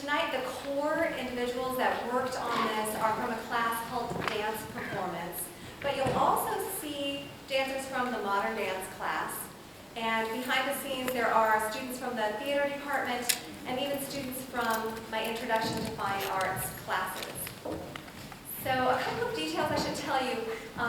Tonight, the core individuals that worked on this are from a class called Dance Performance, but you'll also see dancers from the Modern Dance class. And behind the scenes, there are students from the theater department and even students from my Introduction to Fine Arts classes. So a couple of details I should tell you.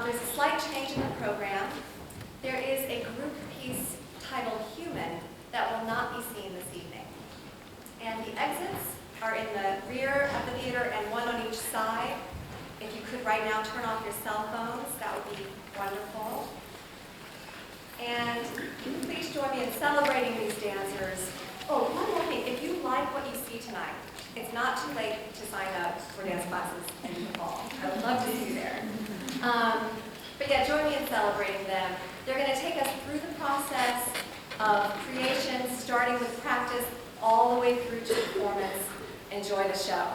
There's a slight change in the program. There is a group piece titled Human that will not be seen this evening. And the exits are in the rear of the theater and one on each side. If you could right now turn off your cell phones, that would be wonderful. And please join me in celebrating these dancers. Oh, one more thing. If you like what you see tonight, it's not too late to sign up for dance classes in the fall. I would love to see you there. But yeah, join me in celebrating them. They're going to take us through the process of creation, starting with practice all the way through to performance. Enjoy the show.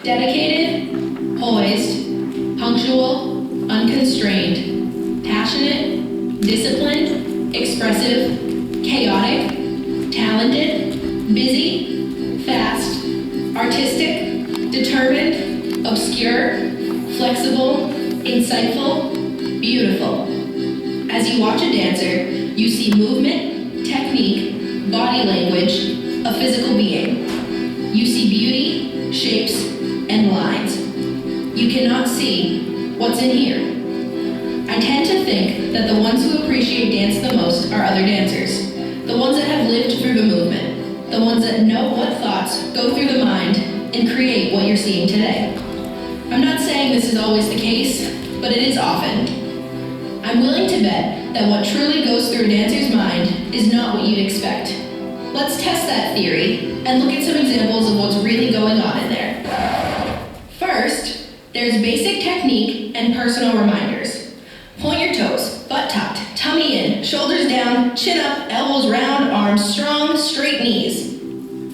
Dedicated, poised, punctual, unconstrained, passionate, disciplined, expressive, chaotic, talented, busy, fast, artistic, determined, obscure, flexible, insightful, beautiful. As you watch a dancer, you see movement, technique, body language, a physical being. You see beauty, shapes, and lines. You cannot see what's in here. I tend to think that the ones who appreciate dance the most are other dancers, the ones that have lived through the movement, the ones that know what thoughts go through the mind and create what you're seeing today. I'm not saying this is always the case, but it is often. I'm willing to bet that what truly goes through a dancer's mind is not what you'd expect. Let's test that theory and look at some examples of what's really going on in there. First, there's basic technique and personal reminders. Point your toes, butt tucked, tummy in, shoulders down, chin up, elbows round, arms strong, straight knees.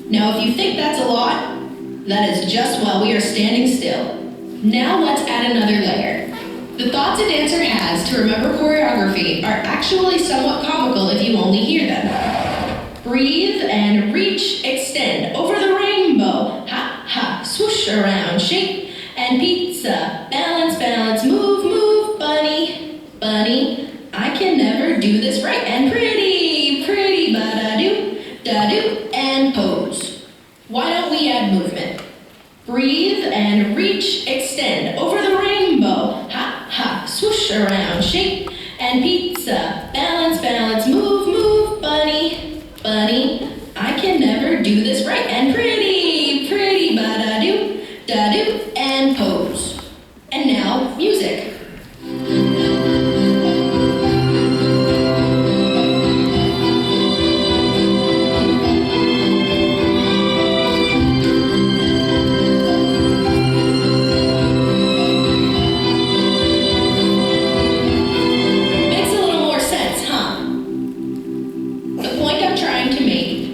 Now if you think that's a lot, that is just while we are standing still. Now let's add another layer. The thoughts a dancer has to remember choreography are actually somewhat comical if you only hear them. Breathe and reach, extend, over the rainbow, ha, ha, swoosh around, shake, and pizza, balance, balance, move, move, bunny, bunny, I can never do this right, and pretty, pretty, da-do, and pose. Why don't we add movement? Breathe and reach, extend, over the rainbow, ha, ha, swoosh around, shake, and pizza, balance, balance, move, move, bunny, bunny, I can never do this right, and pretty, pretty, da-do, and pose. And now, music.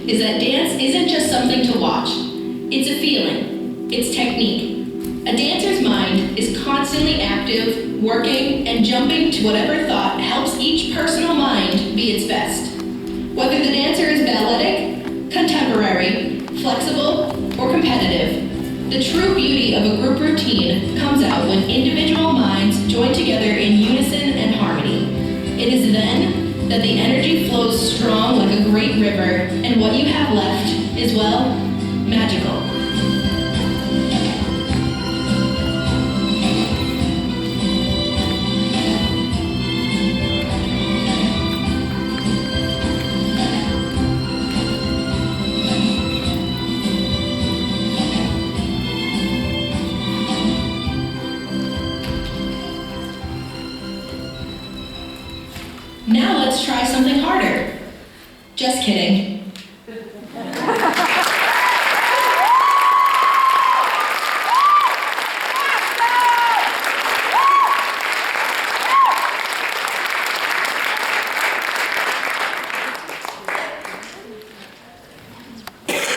Is that dance isn't just something to watch. It's a feeling. It's technique. A dancer's mind is constantly active, working, and jumping to whatever thought helps each personal mind be its best. Whether the dancer is balletic, contemporary, flexible, or competitive, the true beauty of a group routine comes out when individual minds join together in unison and harmony. It is then that the energy flows strong like a great river, and what you have left is, well, magical. Now let's try something harder. Just kidding.